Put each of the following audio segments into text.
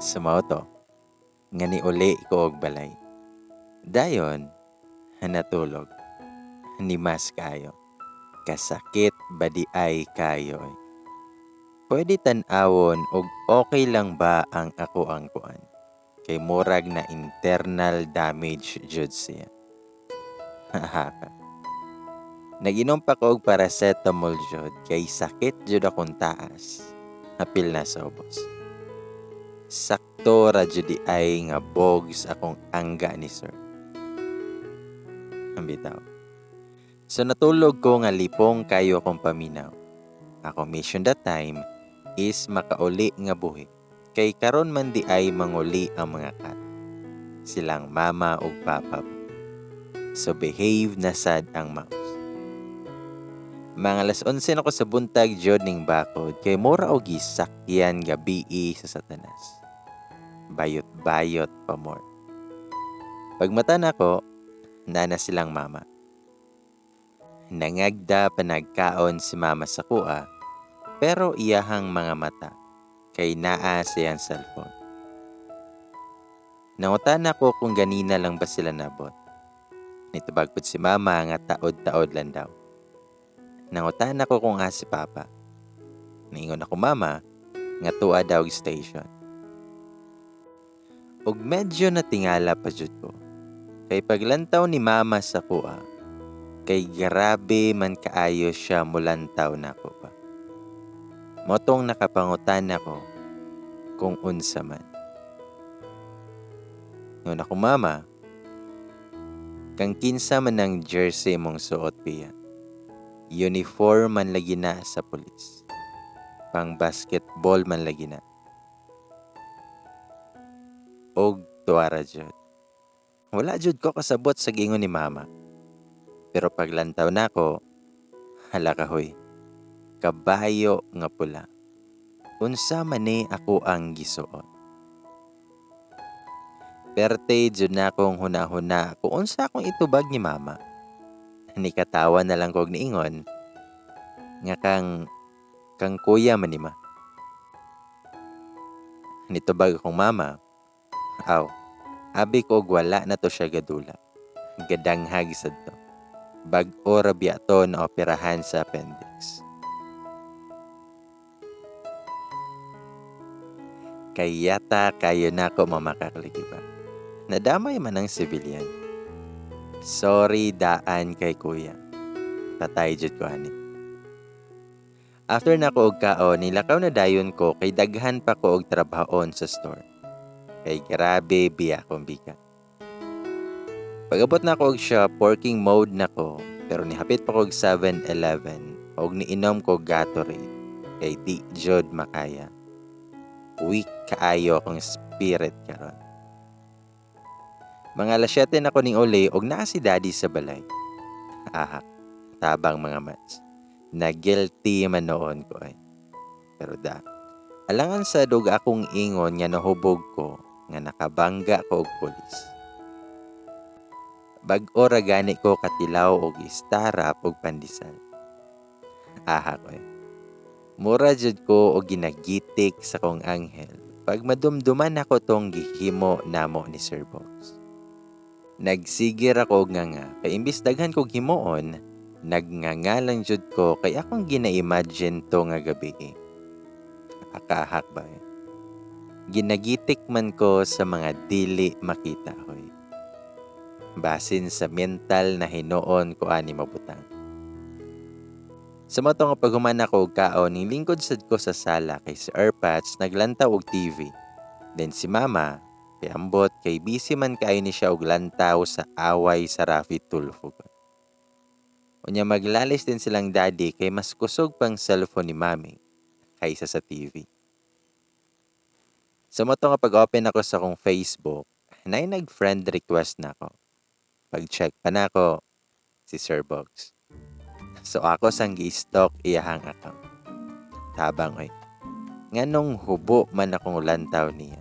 Sumoto, nga ni uli ko og balay. Dayon, natulog, ni mas kayo. Kasakit badi ay kayo. Pwede tan-awon og okay lang ba ang ako ang kuan? Kay murag na internal damage jud siya. Hahaka. Nag-inom pa ko og paracetamol jud kay sakit jud akong taas. Hapil na sobos. Sakto ra jud di ay nga bogs akong angga ni sir. Ang bitaw. So natulog ko nga lipong kayo akong paminaw. Ako mission that time is makauli nga buhi. Kay karon man di ay manguli ang mga kat. Silang mama ug papa. So behave na sad ang mouse. Mga alas 11 ako sa buntag jud ning bakod kay mura og gisakyan gabi sa Satanas. Bayot-bayot pa more. Pagmata nako, nana silang mama. Nangagda panagkaon si mama sa kuha, pero iyahang mga mata kay naa siyang cellphone. Nangutan ako kung ganina lang ba sila nabot. Nitubag si mama nga taod-taod lang daw. Nangutan ako kung si papa. Ningon ako mama nga tuwa daw station. Ug medyo natingala pa jud ko. Kay paglantaw ni mama sa kuha, kay grabe man kaayo siya mulantaw nako pa. Motong nakapangutan ako kung unsa man. Ngun ako mama, kang kinsa man ang jersey mong suot piya. Uniform man lagi na sa pulis. Pang basketball man lagi na. Og tuwara jud. Wala jud ko kasabot sa gingon ni mama. Pero paglantaw nako, hala kahoy. Kabayo nga pula. Unsa man ni ako ang gisuot. Perte jud na akong hunahuna kung unsa akong itubag ni mama. Nikatawa na lang kog niingon nga kang kuya man ni ma. Nitubag akong mama. Aw, abi ko og wala na to siya gadula. Gadanghag sad to. Bag-o ra biya to na operahan sa appendix. Kayata kayo na ko mamakakligiba. Nadamay man ang civilian. Sorry daan kay kuya. Patay jud ko ani. After na ko og kaon, nilakaw na dayon ko kay daghan pa ko og trabahon sa store. Kay grabe biya akong bigat. Pag-abot na ko og shop, working mode na ko, pero nihapit pa ko og 7-Eleven og niinom ko Gatorade. Kay di jud makaya. Weak kaayo akong spirit karon. Mga alas 7 na ko ning uli og naa si daddy sa balay. Ahak, tabang mga mats. Na guilty man noon ko ay. Pero alangan sa dug akong ingon nga nahubog ko nga nakabangga ko og pulis. Bag-o ra gani ko katilaw og istarap og pandesal. Ahak ko ay. Mura jud ko og ginagitik sa kong anghel pag madumduman ako tong gihimo namo ni Sir Box. Nagsigir ako nga kay imbis daghan kog himuon, nagngangalang jud ko kay akong gina-imagine to nga gabi. Akahak ba eh. Ginagitik man ko sa mga dili makita hoy. Basin sa mental na hinuon ko ani mabutang. Sa mato nga paghuman ako og kaon, ning lingkod sad ko sa sala kay si Erpats naglantaw og TV. Then si mama, kay ambot kay busy man kaayo ni siya og lantaw sa away sa Rafi Tulfo. Unya maglalis din silang daddy kay mas kusog pang cellphone ni mami kaysa sa TV. Sa mato nga pag-open ako sa kong Facebook, nay nag-friend request na ako. Pag-check pa na ako, si Sir Box. So ako sang gi-stalk iyahang account. Tabang oy. Nganong hubo man akong lantaw niya.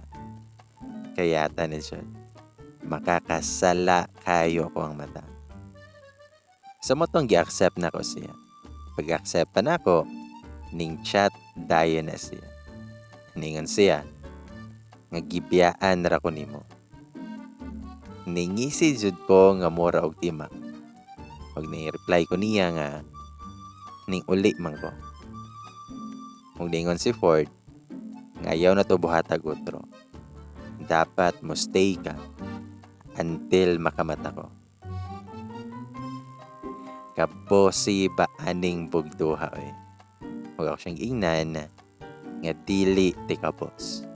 Kaya na siya. Makakasala kayo ko ang mata. Sa motong gi-accept na ko siya. Pag-accept pa na ako, ning chat dayon na siya. Ningon siya, nga gibiyaan ra ko nimo. Ningisi jud ko nga mura og timak. Pag ni-reply ko niya nga ning uli man ko. Ug ningon si Ford nga ayaw na to buhatag otro. Dapat mo stay ka until makamata ko. Kaposi ba aning bugduha oy. Ug ako siyang ingnan nga dili ti kapos.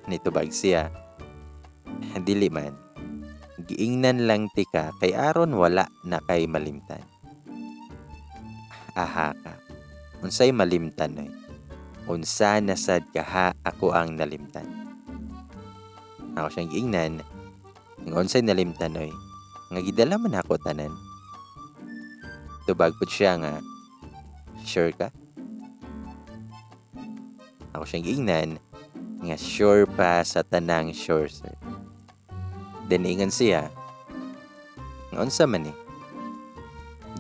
Nitubag siya, dili man. Giingnan lang ti ka kay aron wala na kay malimtan. Aha ka. Unsay malimtan oy? Unsa na sad kaha ako ang nalimtan. Ako siyang giingnan nga unsay nalimtan oy? Nga gidala man ako tanan. Tubag pud siya nga, sure ka? Ako siyang giingnan nga sure pa sa tanang sure, sir. Then ingon siya, nga unsa man ni?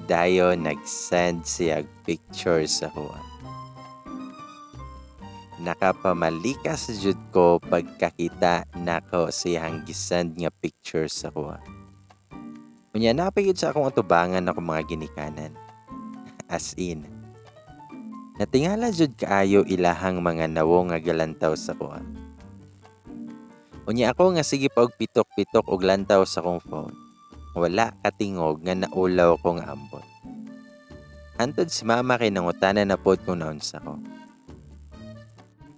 Dayon nag-send siya picture sa kuha. Nakapamalikas jud ko pagkakita nako siyang gisend nga picture sa kuha. Unya napagid sa akong atubangan ako mga ginikanan. As in, natingala jud kaayo ilahang mga nawo nga galantaw sa kuha. Unya ako nga sige pa og pitok-pitok og lantaw sa akong phone. Wala katingog nga naulaw ko nga ambot. Hantod si mama kay nangutana na pod kung naunsa ko.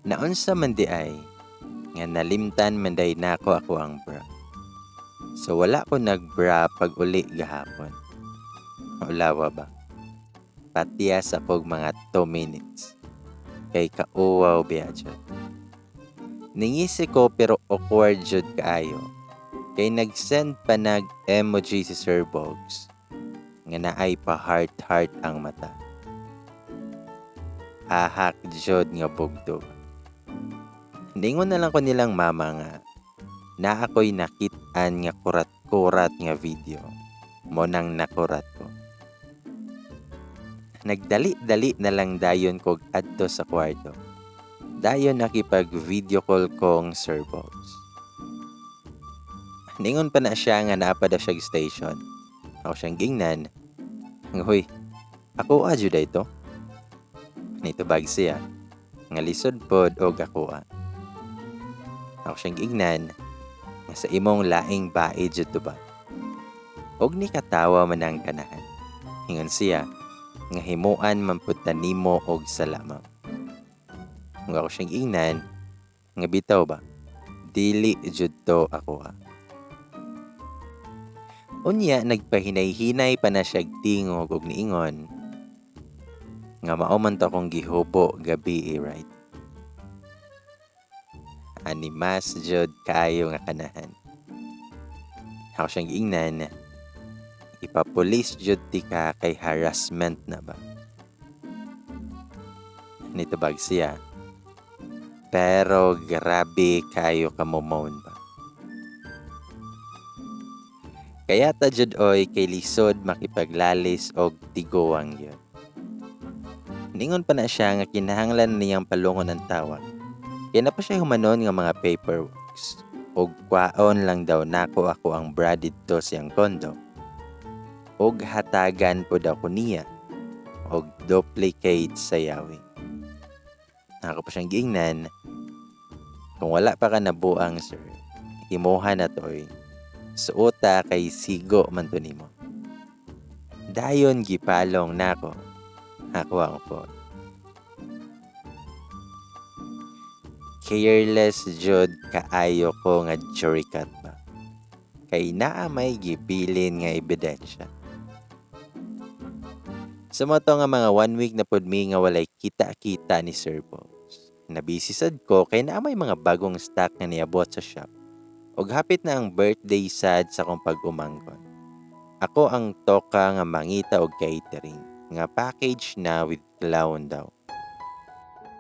Naunsa man di ay nga nalimtan man day nako ako ang bra. So wala ko nagbra pag uli gahapon. Ulawa ba? Patiyas ako mga 2 minutes. Kay kauwaw biya jud. Ningisi ko pero awkward jud kaayo. Kay nag-send pa nag-emoji si Sir Bogs nga naay pa heart-heart ang mata. Ahak jud nga bugdo. Ningon na lang ko nilang mama nga na ako'y nakit-an nga kurat-kurat nga video. Mo nang nakurat ko. Nagdali-dali na lang dayon kog adto sa kwarto. Dayon nakipag-video call kong Sir Bogs. Ningon pa na siya nga naapa daw siya station. Ako siyang gingnan. Huy, ako adyo da ito. Nitubag siya. Nga lisod pod og ako. Ako siyang gingnan. Nga sa imong laing bae jud to ba. Og ni katawa man ang kanahan. Hingon siya. Nga himuan man pud nimo og salamat. Kung ako siyang ingnan, nga bitaw ba, dili jud to ako. Unya, nagpahinay-hinay pa na siya tingog og niingon, nga mao man to akong gihubo gabi, right? Ani mas jud kaayo nga kanahan. Ako siyang ingnan, ipapulis jud ti ka kay harassment na ba? Nitubag siya. Pero grabe kayo kamumon ba. Kaya ta jud oy kay lisod makipaglalis og tiguang yun. Ningon pa na siya nga kinahanglan niyang palungon ang tawag. Kaya na pa siya humanon nga mga paperworks. Og kwaon lang daw nako ako ang bra dito siyang kondo. Og hatagan po daw ko niya. Og duplicate sa yawi. Ako pa siyang giingnan. Kung wala pa ka nabuang, sir, himuha na to'y suota kay sigo man to nimo. Dayon gipalong nako. Ako ang po. Careless jud kaayo ko nga jurikat ba. Kay naa may gibilin nga ebidensya. Sumoto nga mga 1 week na pud mi nga walay kita-kita ni Sir Bogs. Nabisi sad ko kay naa may mga bagong stock nga niabot sa shop. Og hapit na ang birthday sad sa kong pag-umangkon. Ako ang toka nga mangita og catering nga package na with clown daw.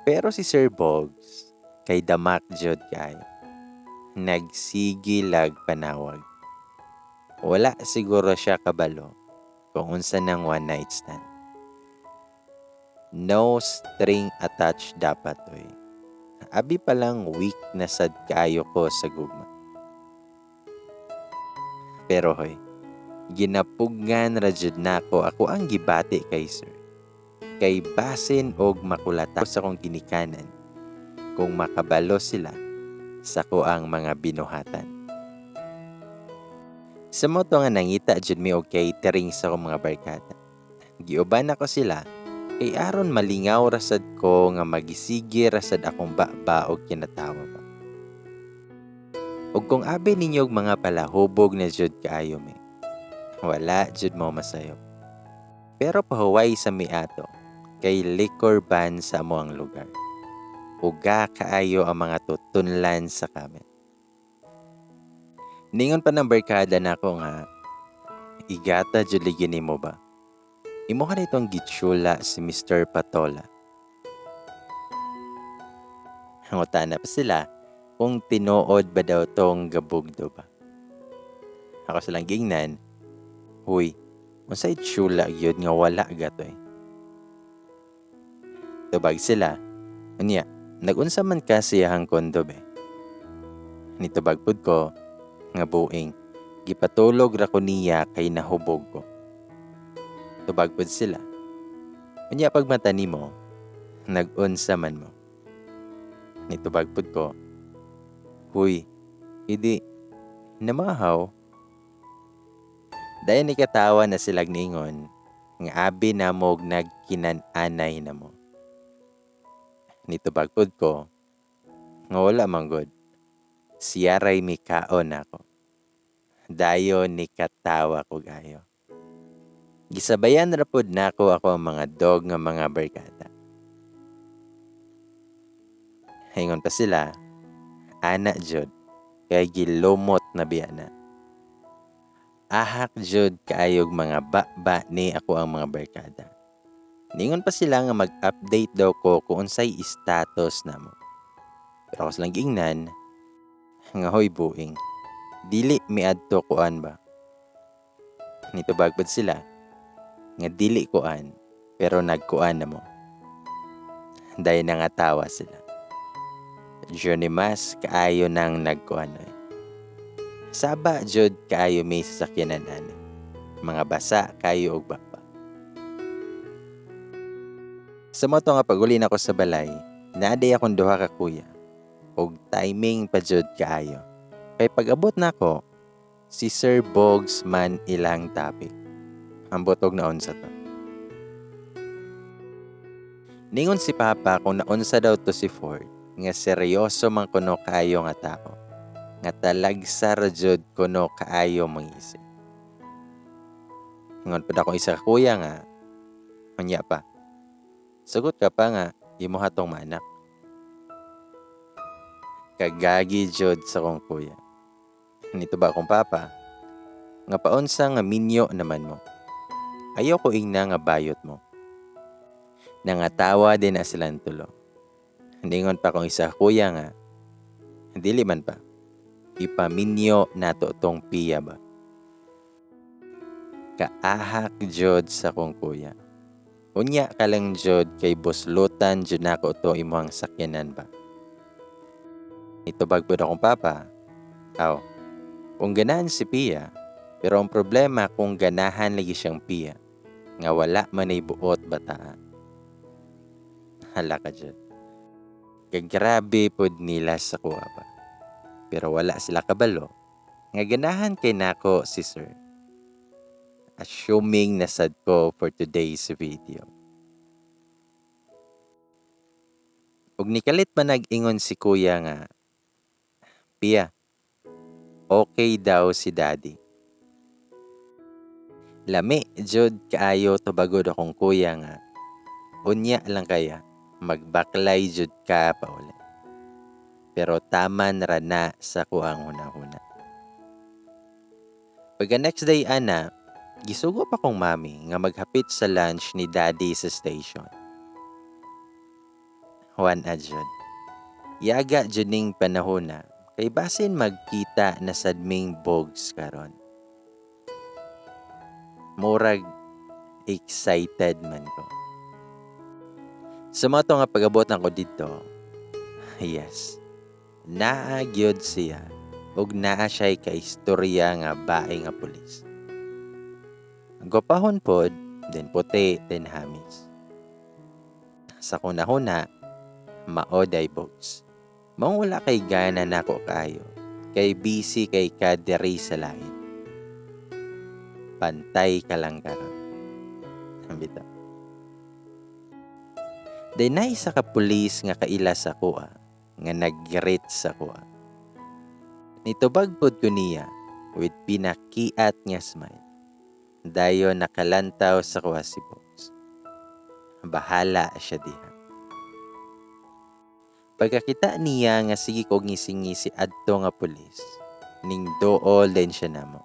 Pero si Sir Bogs kay damak jud kay nagsigilag panawag. Wala siguro siya kabalo kung unsa nang one night stand. No string attached dapat oy. Abi palang weak na sad kaayo ko sa gugma. Pero hoy, ginapugngan ra jud nako ako ang gibati kay sir. Kay basin og makulata sa kong ginikanan kung makabalo sila sa kuang mga binuhatan. Sa moto nga nangita jud mi og catering sa akong mga barkada. Giuban ako sila kay aron malingaw rasad ko nga magisigi rasad akong baba og kinatawa ba. Ug kung abi ninyo og mga palahubog na jud kaayo mi, wala jud mo masayo. Pero pahuway sa miato kay liquor ban sa amo ang lugar. Uga kaayo ang mga tutunlan sa kamet. Ningon pa ng barkada nako nga, igata jud ligi nimo ba? Imo ka itong gitsula si Mr. Patola. Hangutana pa sila kung tinuod ba daw tong gabugdo ba. Ako silang gingnan, huy, unsay tsula gyud nga wala gatoy. Tubag sila, unya, nagunsa man ka siyahang kondo be. Nitubag pud ko, nga buing, gipatulog ra ko niya kay nahubog ko. Tubag pud sila, unya pagmata nimo, nagunsa man mo. Nitubag pud ko, huy, hindi, namahaw. Dayon ni katawa na silag ningon, nga abi na mo nagkinananay na mo. Nitubag pud ko, nga wala manggod. Siya ray mikaon ako. Dayon ni katawa ko gayo. Gisabayan ra pud nako ako ang mga dog nga mga barkada. Hingon pa sila, ana jud, kay gilumot na biyana. Ahak jud kaayog mga ba ni ako ang mga barkada. Ningon pa sila nga mag-update daw ko kung unsay status namo. Pero ako silang gingnan, nga hoy buing, dili miadto kuan ba? Nitubag pud sila, nga dili kuan, pero nagkuan na mo. Dahil nangatawa sila. Journey mas kaayo nang nagkuan oy. Saba jud kaayo may sasakyanan ani. Mga basa kayo og baba. Sa moto nga paguli nako sa balay, naaday akong duha ka kuya. Og timing pa jud kaayo. Kay pag-abot nako, si Sir Bogs man ilang topic. Ang butog na unsa to. Ningon si Papa kung naunsa daw to si Ford, nga seryoso man kuno kaayo nga tao. Nga talagsa ra jud kuno kaayo mangisip. Ingon pud ako isa ka kuya nga, unya pa. Sugot ka pa nga, imo hatong maanak. Kagagi jud sa kong kuya. Nito ba akong papa? Nga paunsa nga minyo naman mo. Ayaw ko ingna nga bayot mo. Nangatawa din na silang tulo. Ningon pa kong isa kuya nga, dili man pa. Ipaminyo nato tong piya ba. Kaahak jud sa kong kuya. Unya ka lang jud kay buslutan jud nako to imong sakyanan ba. Itubag pud akong papa. Aw, kung ganahan si Pia, pero ang problema kung ganahan lagi siyang Pia, nga wala man ay buot bata. Hala ka dyan. Gagrabe pod nila sa kuha pa. Pero wala sila kabalo, nga ganahan kay nako si sir. Assuming nasad ko for today's video. Ug nikalit pa nag-ingon si kuya nga, Pia, okay daw si daddy. Lami jud kaayo tubagod akong kuya nga. Unya lang kaya magbaklay jud ka pa uli. Pero taman ra na sa kuang hunahuna. Pagka next day ana, gisugo pa kong mami nga maghapit sa lunch ni daddy sa station. Juan adjud. Yaga jud ning panahona kay basin magkita na sadming bogs karon. Murag excited man ko. Sa mga nga pag-abot ko dito, Yes, naa gyud siya ug naa siya'y kaistorya nga bae nga pulis. Gwapahon pod, then puti, then hamis. Sa kunahuna, maoday boats. Maong wala kay gana nako kayo, kay busy kay kadiri sa lain. Pantay ka lang karon. Bitaw. Day na isa ka pulis nga kaila sa kuha, nga nag-greet sa kuha. Nitubag pod ko niya, with pinakiat nga smile. Dayon nakalantaw sa kuha si Box. Bahala siya diha. Pagkakita niya nga sige kog ngisi-ngisi adto nga pulis, ning dool din siya namo.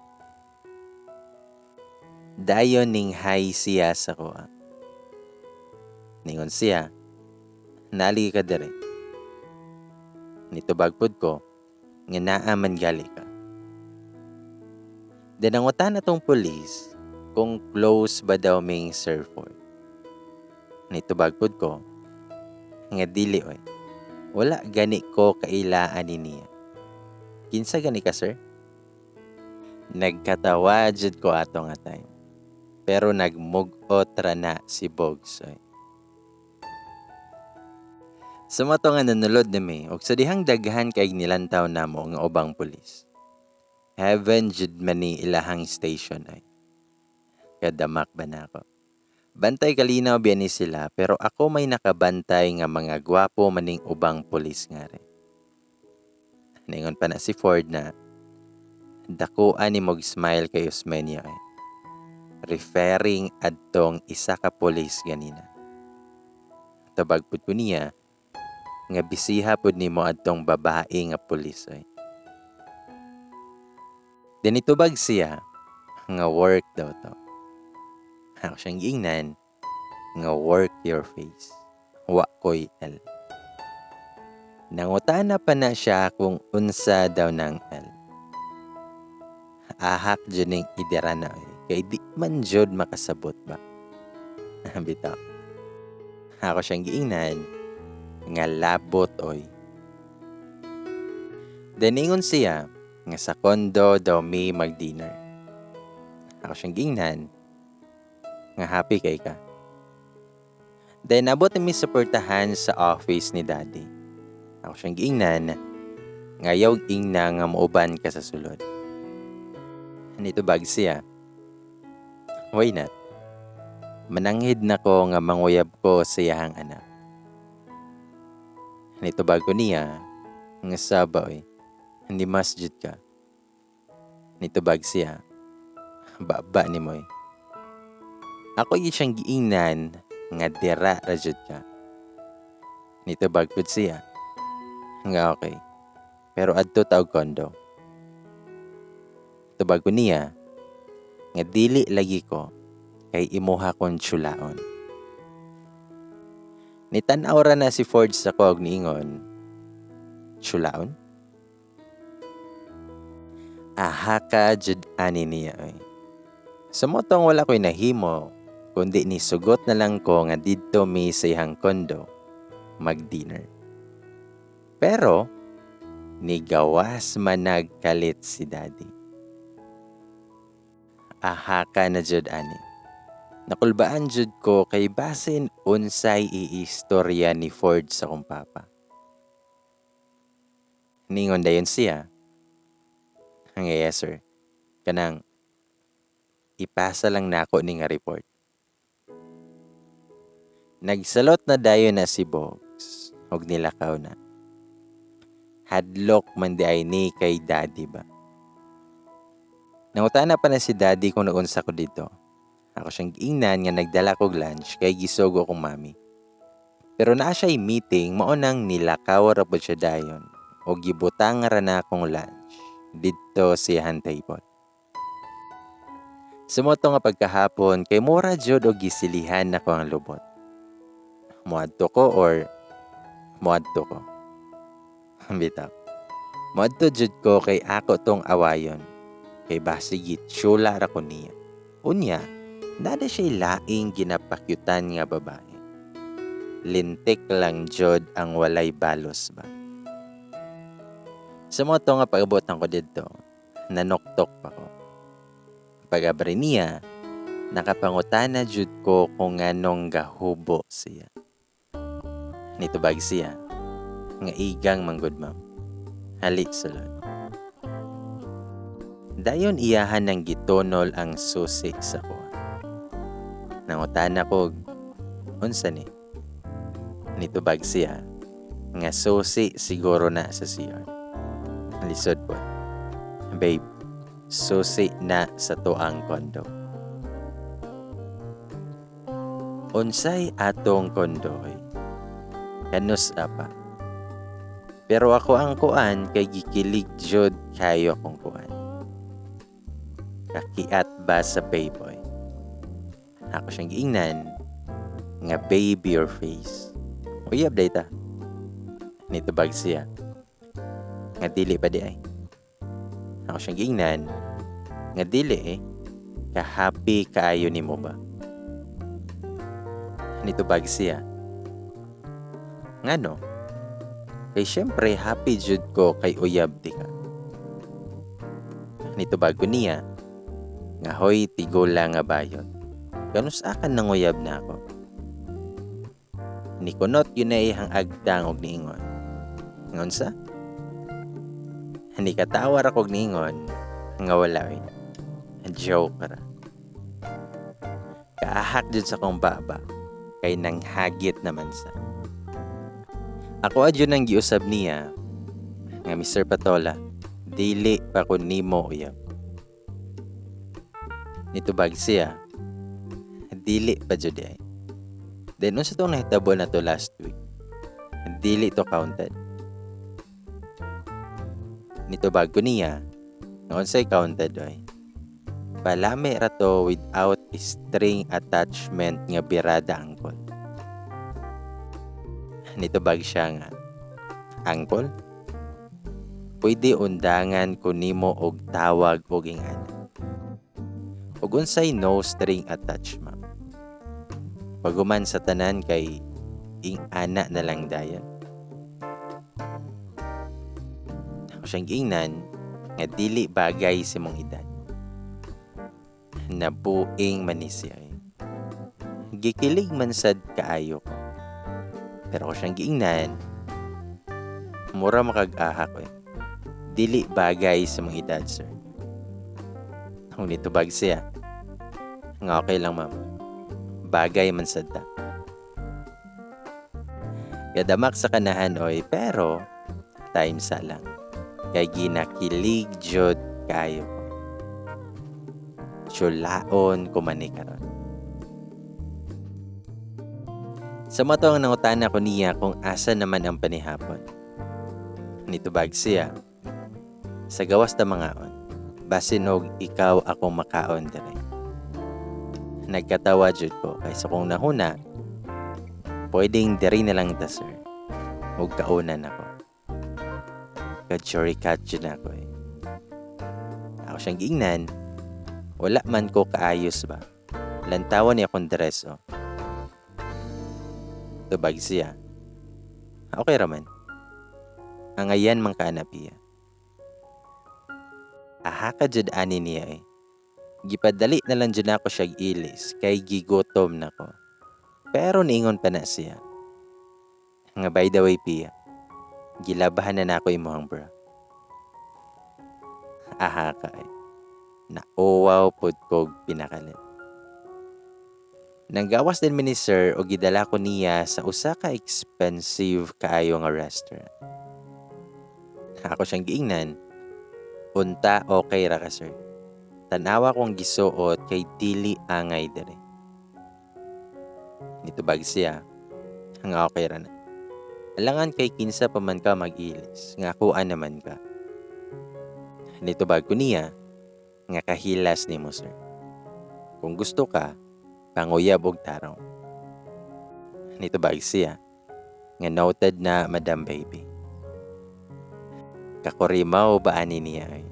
Dayon ning hi siya sa kuha. Ningon siya, nali ka dere. Nitubag pod ko, nga naaman gali ka. Dinangutan na tong pulis, kung close ba daw ming Surford. Nitubag pod ko, nga dili oy. Wala gani ko kailaan ni niya. Kinsa gani ka, sir? Nagkatawa jud ko ato nga time. Pero nagmugot ra na si Bogs oy. Sa mato nga nanulod ni mi, og sa dihang daghan kay nilantaw namo nga ubang pulis. Heaven jud man ni ilahang station ay. Kadamak ba na ako? Bantay kalinaw biya ni sila, pero ako may nakabantay nga mga gwapo maning ubang pulis nga rin. Ningon pa na si Ford na, dakuan ni mog smile kay Osmeña ay. Referring adtong isa ka pulis ganina. Tabag pud ko niya, nga bisiha pud nimo adtong babae nga pulis ay. Dinitubag siya, nga work daw to. Ako siyang giingnan, nga work your face. Wa ko'y L. Nangutana pa na siya kung unsa daw ng L. Ahak dyan ning idira na eh. Kay di man jud makasabot ba. Bitaw. Ako siyang giingnan, nga labot oy. Deningon siya, nga sa kondo daw may mag-dinner. Ako siyang giingnan, nga happy kay ka. Then abot mi suportahan sa office ni daddy. Ako siyang giingnan, nga yaw ingna nga muuban ka sa sulod. Nitubag siya, why not? Mananghid na ko nga manguyab ko sa iyahang anak. Nitubag ko niya, nga saba oy, hindi masjid ka. Nitubag siya, baba ni mo'y. Ako siyang giingnan, nga dira rajud ka. Nitubag pud siya, nga okay, pero adto taog kondo. Tubag ko niya, nga dili lagi ko, kay imuha kong tsulaon. Nitanaw ra na si Ford sa kog niingon, tsulaon? Aha ka jud ani niya oy. Sa motong wala ko'y nahimo, kundi ni sugot na lang ko nga didto mi sa iyang kondo, mag-dinner. Pero, ni gawas man nagkalit si daddy. Aha ka na jud ani. Nakulbaan jud ko kay basin unsay iistorya ni Ford sa kong papa. Ningon dayon siya. Nga yes sir. Kanang ipasa lang nako ni nga report. Nagsalot na dayon na si Bogs og nilakaw na. Hadlok man di ay ni kay daddy ba. Nangutana pa na si daddy kung naunsa ko dito. Ako siyang giingnan nga nagdala kog lunch kay gisugo kong mami. Pero naa siya'y meeting mao nang nilakaw ra pud siya dayon o gibutang ra na akong lunch didto sa iyang table. Sumoto nga pagkahapon kay mura jud og gisilihan nako ang lubot. Muadto ko or muadto ko. Bitaw. Muadto jud ko kay ako tong awayon. Kay basig tsula ra ko niya. Unya, nada siya'y laing ginapakyutan nga babae. Lintik lang jud ang walay balos ba. Sa mga to nga pag-abutan ko dito, nanoktok pa ko. Pag-abri niya, nakapangutana jud ko kung anong gahubo siya. Nitubag siya, nga igang manggod ma'am. Hali sulod. Dayon iyahan ng gitonol ang susi sa ko. Nangutana ko, unsa ni? Nitubag siya, nga susi siguro na sa CR. Lisod po. Babe, susi na sa tuang kondo. Unsay atong kondoy? Kanus apa? Pero ako ang kuan kay gikilig jud kayo akong kuan. Kakiat ba sa payboy? Ako siyang giingnan nga baby your face. Uyab data. Nitubag siya. Nga dili pa di ay. Ako siyang giingnan nga dili ka-happy kaayo nimo ba? Nitubag siya. Ngano? Kay syempre happy jud ko kay uyab di ka. Nitubag ko niya nga hoy tigula nga bayot. Kanus akan nang uyab na ako. Nikunot yun na ihang agdang og niingon. Ngon sa? Hindi katawar ako og niingon nga wala eh. Joke ra. Kaahak jud sa kong baba kay nang hagit naman sa. Ako adyo nang giusab niya nga Mr. Patola, dili pa ko nimo uyab. Nitubag siya, dili pa jud ay. Then unsa tong nahitabo na to last week? Dili to counted. Nitubag ko niya, nga unsay counted ay. Palami ra to without string attachment nga birada angkol. Nitubag siya nga, angkol? Pwede undangan ko nimo og tawag og ingana. Ug unsay no string attachment. Paguman sa tanan kay ingana na lang dayon. Ako siyang giingnan nga dili bagay si mong edad. Nabuing manisya ay. Gikilig man sad kaayo ko. Pero ako siyang giingnan, mura makag-ahak ko eh. Dili bagay sa mong edad, sir. Kung nitubag siya, nga okay lang ma'am. Bagay man sad ta. Kadamak sa kanahan oy, pero time sa lang. Kay ginakilig jud kayo ko. Chulaon kumani karon. Sa matong nangutana ko niya kung asa naman ang panihapon. Nitubag siya. Sa gawas ta mangaon, basin og ikaw akong makaon dire. Nagkatawa jud ko kaysa kung nahuna, pwedeng diri na lang ta sir. Ug kaunan ako. Ka-chorikat jud ako eh. Ako siyang giingnan, wala man ko kaayos ba. Lantawan niya akong dress oh. Tubag siya. Okay raman. Angayan mang kaanapiya. Ahaka jud ani niya eh. Gipadali na lang jud ako siya ilis kay gigotom na ko. Pero niingon pa na siya. Nga by the way Pia, gilabahan na nako imong bra. Ahaka eh. Nauwaw pud kog pinakalit. Nanggawas din mi ni sir o gidala ko niya sa usa ka expensive kaayo nga restaurant. Ako siyang giingnan, unta okay ra ka sir. Tanawa kong gisuot kay dili angay dire. Nitubag siya, nga okay ra na. Alangan kay kinsa pa man ka mag-ilis, nga kuan naman ka. Nitubag ko niya, nga kahilas ni mo sir. Kung gusto ka, panguyab og tarong. Nitubag siya, nga noted na Madam Baby. Kakorimaw ba ani niya ay,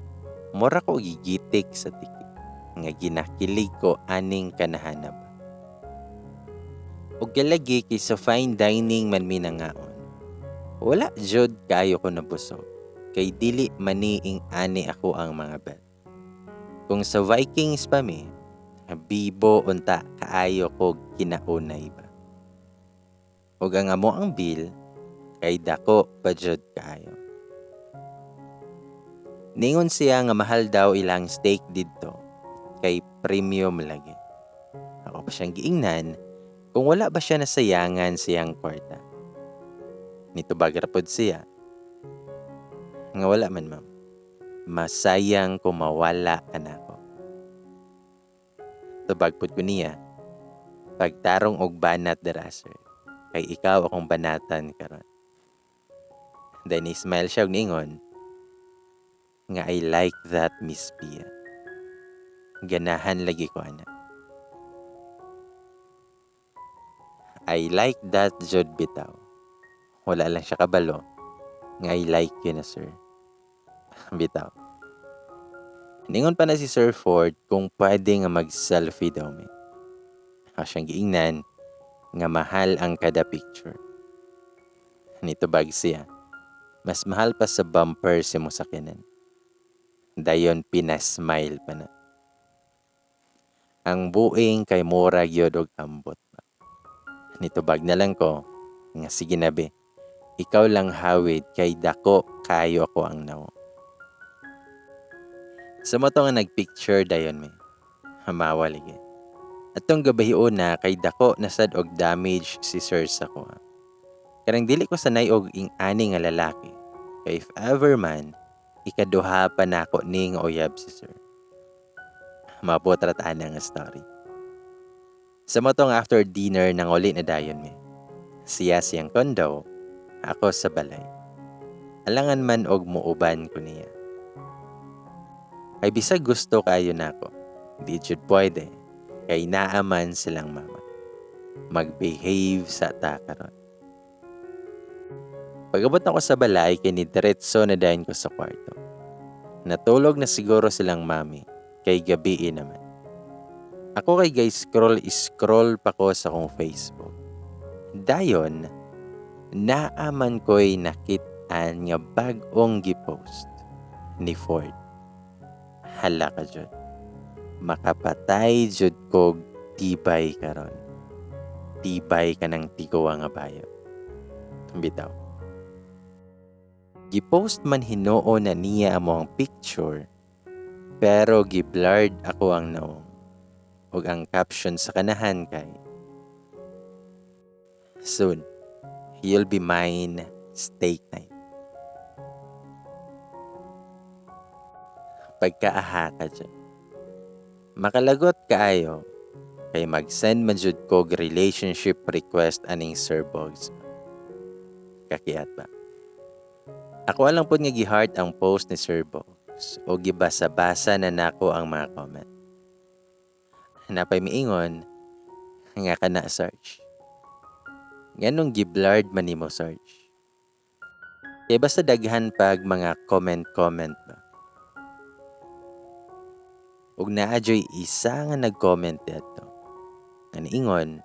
mura ko gigitik sa tikit, nga ginakilig ko aning kanahanap. Og galagi kay sa fine dining man minangaon. Wala jud kayo ko nabusog, kay dili maniing ani ako ang mga bet. Kung sa Vikings pa mi, bibo unta kaayo ko kinaunay ba. Ug ang amo ang bill kay dako pa jud kaayo. Ningon siya nga mahal daw ilang steak didto kay premium lagi. Ako pa siyang giingnan kung wala ba siya nasayangan siyang kwarta. Nitubag rapod siya. Nga wala man ma'am. Masayang kung mawala ka na ako. Tubag pod ko niya. Pagtarong og banat dara sir. Kay ikaw akong banatan karon. Then smile siya og ningon nga I like that Miss Pia. Ganahan lagi ko ana. I like that jud bitaw. Wala lang siya kabalo nga I like you na sir. Bitaw. Ningon pa na si Sir Ford kung pwede nga mag-selfie daw mi. Ako siyang giingnan nga mahal ang kada picture. Nitubag siya. Mas mahal pa sa bumper si mo sakyanan. Dayon pinasmile pa na. Ang buing kay mura gyud og ambot pa. Nitubag na lang ko nga sige na be. Ikaw lang hawid kay dako kayo ako ang nawo. Sa mo nga nagpicture dayon mi. Hamawa ligi. Atong gabahion na kay dako nasad og damage si sir sa ko. Karang dili ko sanay og ing-ani nga lalaki. Kay if ever man ikaduha pa nako ni nga uyab si sir. Mapotrataan nga story. Sa mo after dinner nang uli na dayon mi. Siya siyang kondo, ako sa balay. Alangan man og muuban ko niya. Kay bisag gusto kayo nako. Di jud pwede. Kay naaman silang mama. Mag-behave sa takaron. Pag-abot ako sa balay, kinidiretso na dayon ko sa kwarto. Natulog na siguro silang mami, kay gabi naman. Ako kay guys scroll pa ko sa kong Facebook. Dayon, naaman ko'y nakitaan nga bagong gipost ni Ford. Hala ka jud. Makapatay jud kog tibay karon. Tibay ka ng tigawa nga bayo. Bitaw. Gipost man Hinoo na niya amo ang picture, pero giblurred ako ang naong. Ug ang caption sa kanahan kay soon, you'll be mine, steak night. Pagkaaha ka dyan. Makalagot kaayo, kay mag-send man jud kog relationship request aning Sir Bogs. Kakiat ba? Ako alang po nga gi-heart ang post ni Sir Bogs o gibasa-basa na nako ang mga comment. Napay miingon nga kana search. Nganong giblurred man nimo search. Kaya basta daghan pag mga comment ba. Ug naa joy isa nga nag-comment dito. Nga niingon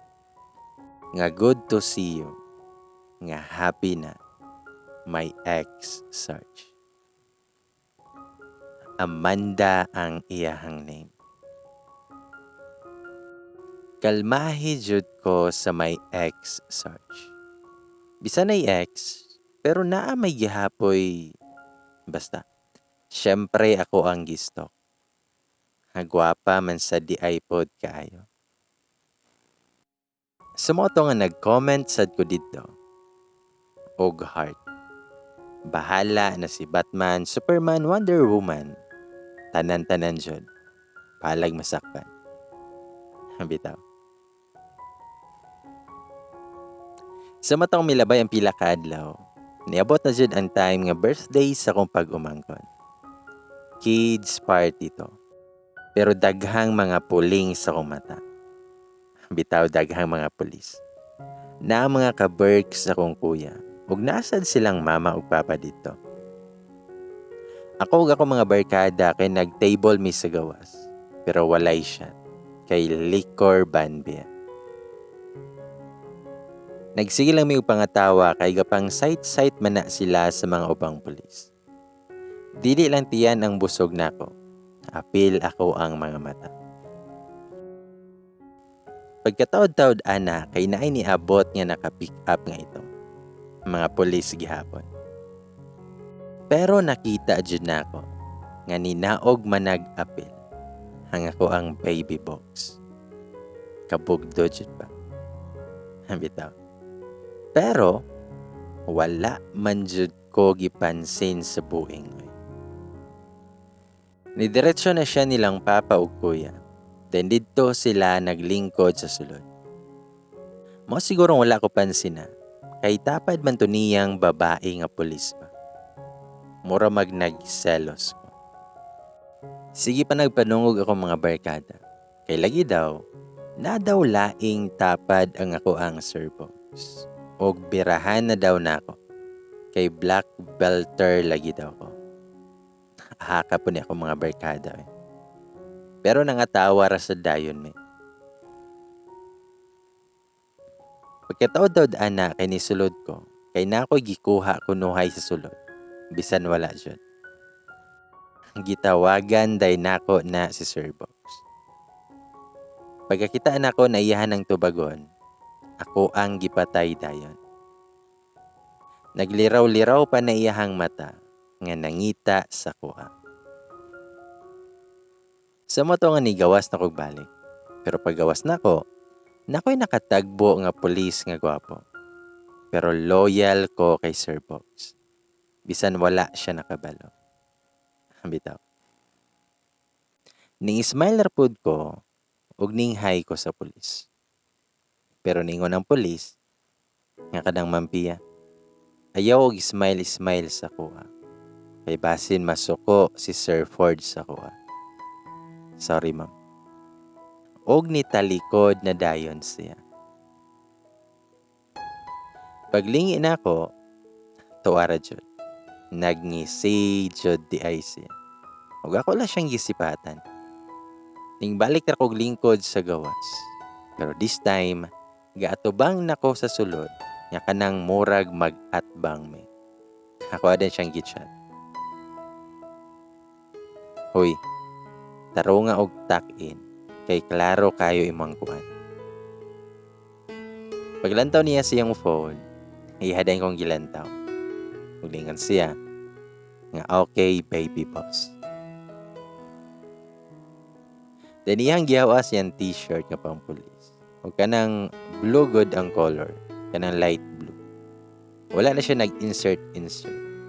nga good to see you. Nga happy na my ex search. Amanda ang iyahang name. Kalmahi jud ko sa may ex search. Bisa na'y ex, pero naa may gihapoy. Basta, syempre ako ang gistok. Agwapa man sa di iPod kaayo. Sumoto nga nag-comment sad ko dito. Og heart. Bahala na si Batman, Superman, Wonder Woman. Tanan-tanan jud. Palag masakpan. Bitaw. Sa matang milabay ang pila ka adlaw, niabot na jud ang time nga birthday sa kong pag-umangkon. Kids party to. Pero daghang mga puling sa kong mata. Bitaw daghang mga pulis. Na mga ka-berk sa kong kuya. Ug nasad silang mama ug papa dito. Ako ug ako mga barkada kay nag-table mi sa gawas. Pero walay siya. Kay liquor ban biya. Nagsige lang mi og pangatawa kay gapang sight man na sila sa mga ubang pulis. Dili lang tiyan ang busog nako. Apil ako ang mga mata. Pagkataod-taod ana kay naay niabot nga naka-pick up nga ito. Mga pulis gihapon. Pero nakita jud nako nga ninaog manag-apil hang ako ang baby box. Kabugdo jud pa. Bitaw. Pero wala man jud ko gipansin sa buing. Nidiretso na siya nilang papa ug kuya. Then didto sila naglingkod sa sulod. Mo siguro wala ko pansin na. Kay tapad man to niyang babae nga pulis pa. Mura nagselos ko. Sige pa nagpanungog ako mga barkada. Kay lagi daw, na daw laing tapad ang ako ang serbox. Og birahan na daw nako. Kay black belter lagi daw ko. Haka po ni ako mga barkada. Pero nangatawa ra sa dayon me. Pagkataod-taod ana kay nisulod ko, kay nako gikuha kunuhay sa sulod. Bisan wala jud. Gitawagan day nako na si Sir Box. Pagkakita nako na iyahan ng tubagon, ako ang gipatay dayon. Nagliraw-liraw pa na iyahang mata nga nangita sa kuha. Sa mo to nga nigawas na kog balik. Pero paggawas nako, nako'y nakatagbo nga pulis nga gwapo. Pero loyal ko kay Sir Box. Bisan wala siya nakabalo. Bitaw. Ning smile pud ko ug ning hi ko sa pulis. Pero ningon ang pulis nga kadang mampiya. Ayaw og smile sa kuha. Kay basin masuko si Sir Ford sa kuha. Sorry ma'am. Og nitalikod na dayon siya. Paglingi na ako, tuwara jud. Nagngisi jud di ay siya. Ug ako lang siyang gisipatan. Ning balik ra kog lingkod sa gawas. Pero this time, gaatubang nako sa sulod nga kanang murag mag-atbang me. Ako adin siyang gichat. Hoy, taro nga og tuck-in. Kay klaro kayo imong kuan. Paglantaw niya siyang phone, ihaday kong gilantaw. Ulingan siya nga okay baby boss. Then iyang gihawas yang t-shirt nga pang pulis. O kanang blue good ang color, kanang light blue. Wala na siya nag-insert.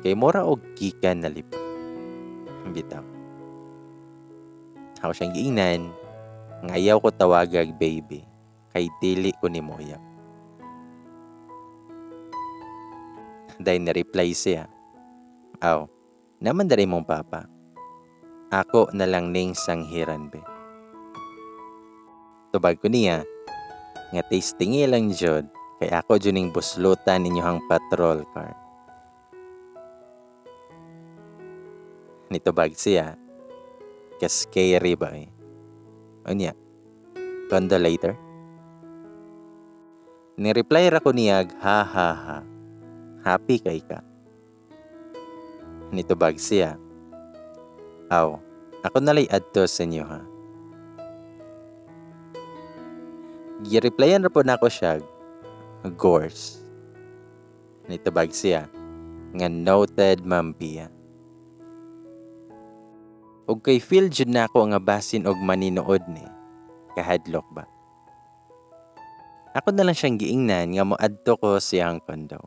Kay mura og gikan na lipa. Bitaw. Ako siyang giingnan, nga ayaw ko tawagag baby, kay dili ko ni moya. Dahil na-reply siya, aw, naman dari mong papa. Ako na lang ning sanghiran be. Tubag ko niya, nga tasting lang jud, kay ako jud ning buslutan ninyohang patrol car. Nitubag siya, ka-scary ba eh. Anya, kondo later. Ni-reply ra ko niyag, ha ha ha. Happy kay ka. Nitubag siya. Aw, ako nalay adto sa inyo ha. Gi-replyan ra po na ako siya. Gors. Nitubag siya. Nga noted mampiya. Og kay feel jud na ako nga basin og maninood ni. Kahadlok ba? Ako na lang siyang giingnan nga moadto ko siyang kondo.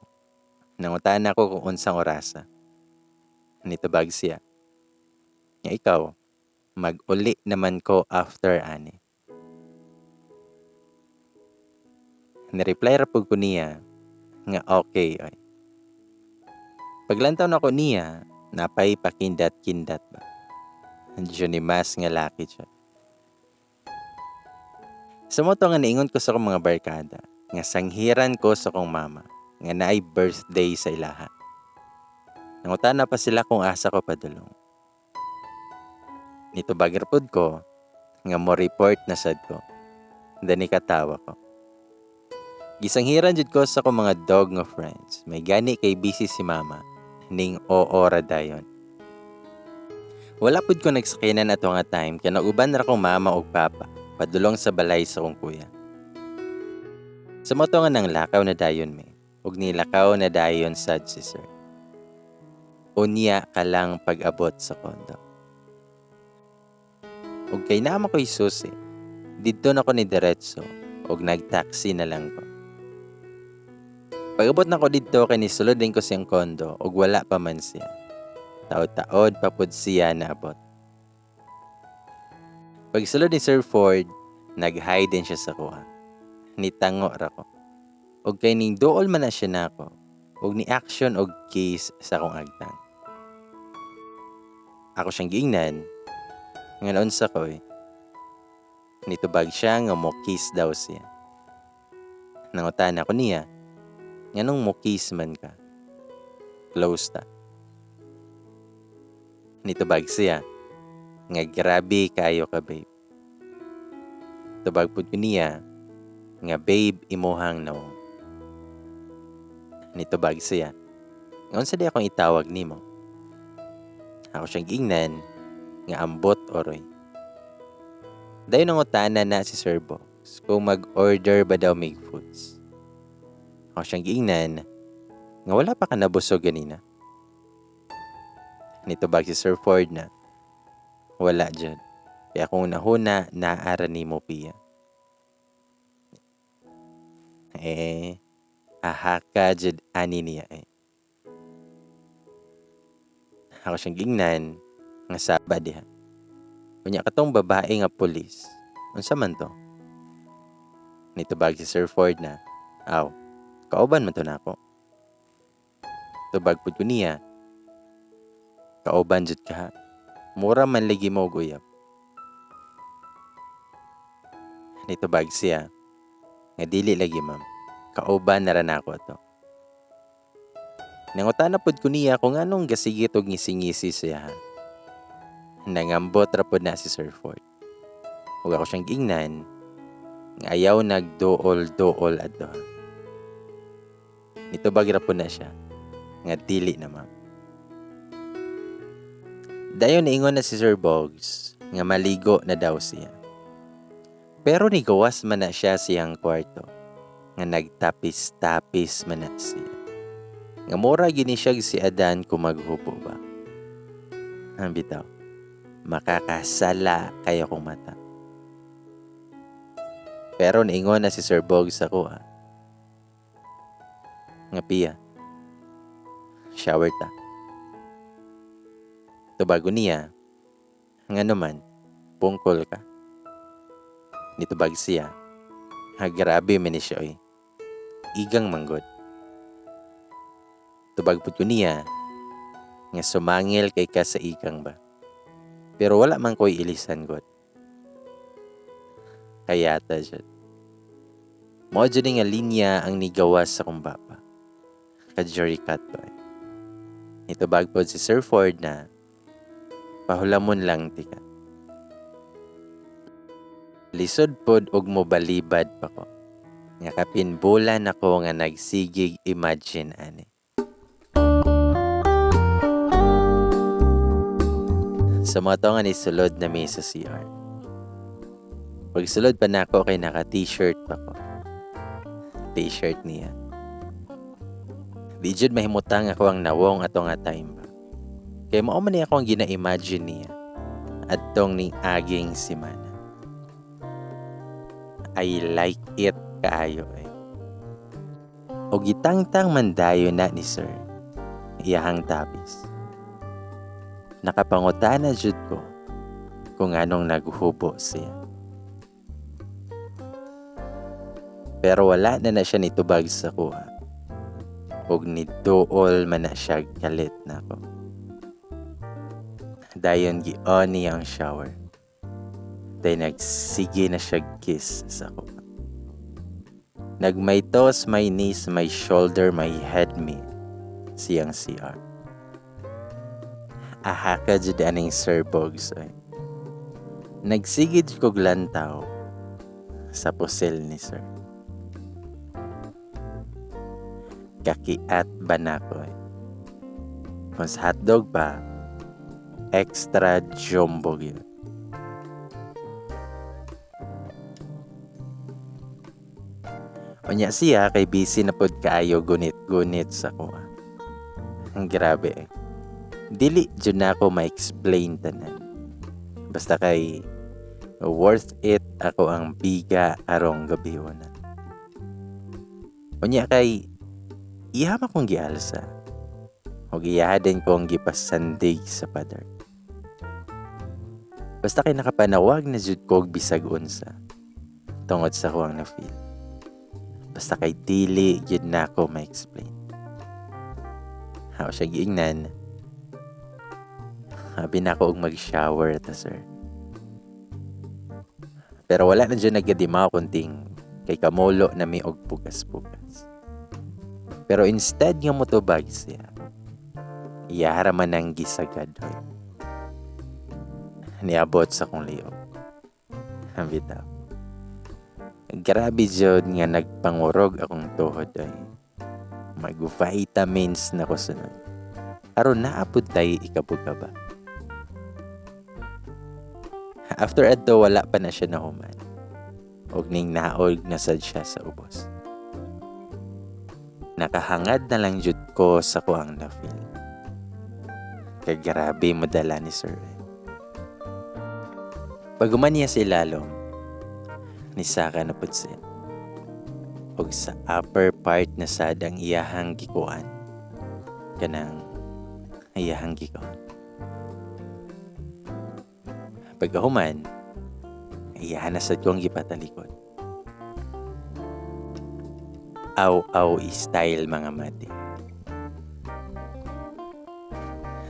Nangutaan ako kung unsang orasa. Nitubag siya. Nga ikaw, mag-uli naman ko after ani. Nireply ra pug ko niya nga okay oy. Paglantaw na ko niya, napay pakindat-kindat ba. Diyo ni mas nga laki siya. Sa mo to nga naingon ko sa akong mga barkada, nga sanghiran ko sa akong mama, nga naay birthday sa ilaha. Nangutan na pa sila kung asa ko padulong. Nitubag ra pud ko, nga mo report na sad ko. Dani katawa ko. Gisanghiran jud ko sa akong mga dog nga friends. May gani kay busy si mama, ning oora dayon. Wala pud ko nagsakyanan ato nga time kaya nauban ra kong mama ug papa padulong sa balay sa kong kuya. Sa moto nga nang lakaw na dayon me ug nilakaw na dayon sad si sir. Unya ka lang pag-abot sa kondo. Ug kay naman ko'y susi, didto na ko ni diretso ug nag-taxi na lang ko. Pag-abot na ko didto kay nisulod din ko siyang kondo ug wala pa man siya. Taod-taod pa pud siya naabot. Pagsulod ni Sir Ford, nag-hi din siya sa kuha. Nitango ra ko. Og kay ning duol man na siya nako, og ni action og kiss sa akong agtang. Ako siyang giingnan, nga unsa ko nitubag siya nga mo kiss daw siya. Nangutan ako niya, nganong mo kiss man ka? Close ta. Nitubag siya, nga grabe kayo ka babe. Tubag pud ko niya, nga babe imuhang nawong. Nitubag siya, nga unsa di akong itawag nimo? Ako siyang giingnan, nga ambot oroy. Dayon nangutana na si Sir Box kung mag-order ba daw mig foods. Ako siyang giingnan, nga wala pa ka nabusog ganina. Nitubag si Sir Ford na, wala dyan. Kaya kung nahuna, naara ni mo piya. Ahaka dyan ani niya Ako siyang gingnan, nga saba diha. Kunya katong babae nga pulis. Unsa man to? Nitubag si Sir Ford na, aw, kauban man to nako. Tubag pud ko niya, kauban jud ka. Mura man lagi mo og uyab. Nitubag siya, nga dili lagi ma'am. Kauban na ran ako ato. Nangutan na pud ko niya kung anong gasigit og ngisi-ngisi siya. Nangambot ra pud na si Sir Ford. Ug ako siyang giingnan, nga ayaw nagdool-dool adto. Nitubag ra pud na siya, nga dili na ma'am. Dayon niingon na si Sir Bogs, nga maligo na daw siya. Pero nigawas man na siya siyang kwarto, nga nagtapis-tapis man na siya. Nga mura gini siya si Adan kung maghubo ba. Ang bitaw, makakasala kayo kong mata. Pero niingon na si Sir Bogs ako nga piya, shower ta. Tubago niya, nga naman, pungkol ka. Nitubag siya, grabe man siya igang manggod. Tubag pud ko niya, nga sumangil kay ka sa igang ba. Pero wala man ko'y ilisan god. Kaya ta dyan. Mao dyan nga linya ang nigawas sa kong baba. Ka-jury cut to Nitubag pod si Sir Ford na, pahulamon lang tika. Lisod pod og mobalibad pa ko. Nga kapinbulan ako nga nagsigig imagine ani. Sa mga to nga nisulod na may sa CR. Pagsulod pa na ako kay naka-t-shirt pa ko. T-shirt niya. Di jud mahimutang ako ang nawong ato nga time ba. Kaya mao man niya ako ang gina-imagine niya. Adtong ning aging simana. I like it kaayo O gitangtang mandayo na ni Sir. Iyahang tapis. Nakapangutana jud ko kung anong naghubo siya. Pero wala na siya nitubag sa kuha. Ug niduol man na siya galit na ko. Dayon gi-on niya ang shower. Dayon nagsige na siya kiss sa kuha. Nagmay toes, my knees, my shoulder, my head me siyang CR. Ahaka jud aning Sir Bogs Nagsigid ko glantaw sa pusil ni Sir. Kakiat ba na ko Kung sa hotdog pa, extra jumbo gyud. Unya siya kay busy na pod kaayo gunit-gunit sa kuha. Ang grabe eh. Dili jud na ako ma-explain tanan. Basta kay worth it ako ang biga arong gabi na. Unya kay iyama kong gialsa. O iyaha din kong gipasandig sa pader. Basta kay nakapanawag na jud ko og bisag unsa. Tungod sa kuwang na feel. Basta kay dili yun na ako ma-explain. Ako siya giingnan. Habi na ako og mag-shower ta sir. Pero wala na dyan nagadimaw kunting kay kamolo na may og pugas-pugas. Pero instead nga motobag siya, iyaharaman ng gisagad hoy. Niabot sa kong liog. Ang bitaw. Grabe jud nga nagpangurog akong tuhod ay. Mag-vitamins na ko sunod. Aron naapod tayo ikabuga ba? After adto wala pa na siya nahuman. Og ning naog na sad siya sa ubos. Nakahangad na lang jud ko sa kuang na feel. Kay grabe mo dala ni sir. Paguman niya si lalom, ni Saka na putsin. Og sa upper part na sad ang iyahang gikuan. Kanang iyahang gikuan. Pagkahuman, iyahan na sad kong gipatalikod. Aw-aw style mga mati.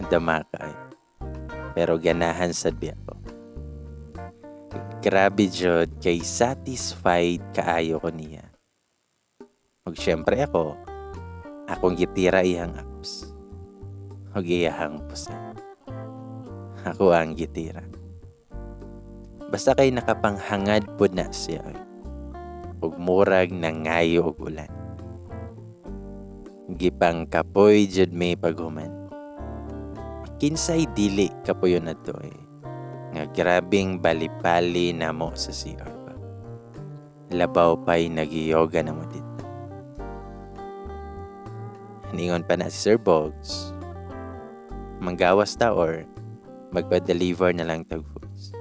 Dama ka eh. Pero ganahan sad biya ko. Grabe jud kay satisfied kaayo ko niya. Ug syempre akong gitira iyang apps. Ug iyahang pusan. Ako ang gitira. Basta kay nakapanghangad po na siya. Ug murag nangayo og ulan. Gipang kapoy jud may paghuman. Kinsay dili kapoyon na to eh. Nga grabing bali-bali na mo sa CR ba. Labaw pa'y nag-yoga na mo dito. Ningon pa na si Sir Bogs. Manggawas ta or magpa-deliver na lang tag foods.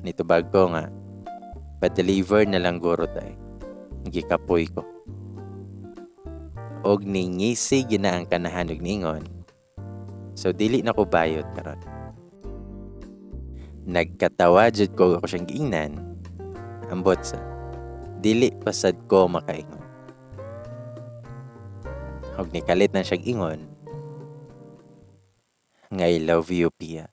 Nito bago nga, pa-deliver na lang guro tayo. Gikapoy ko. Og ningisig yun na ang kanahanog ningon. So dili na ko bayot karon. Nagkatawa jud ko ako siyang giingnan. Ambot sa dili pasad ko makaingon. Og nikalit na siyang ingon. Nga I love you Pia.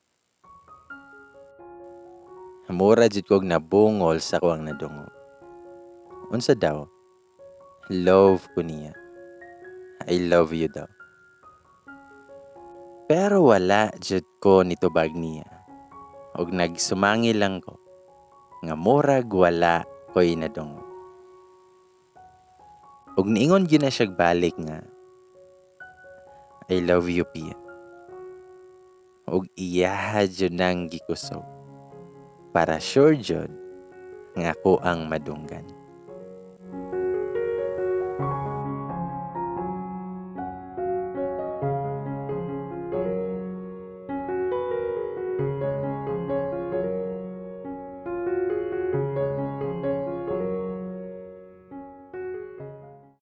Mura jud kog nabungol sa kuwang nadungog. Unsa daw? Love ko niya. I love you daw. Pero wala jud ko nitubag niya. Og nagsumangi lang ko. Nga murag wala ko'y nadungog. Og niingon gyud na siya balik nga. I love you Pia. Og iyaha jud nang gikusog. Para sure jud nga ako ang madunggan.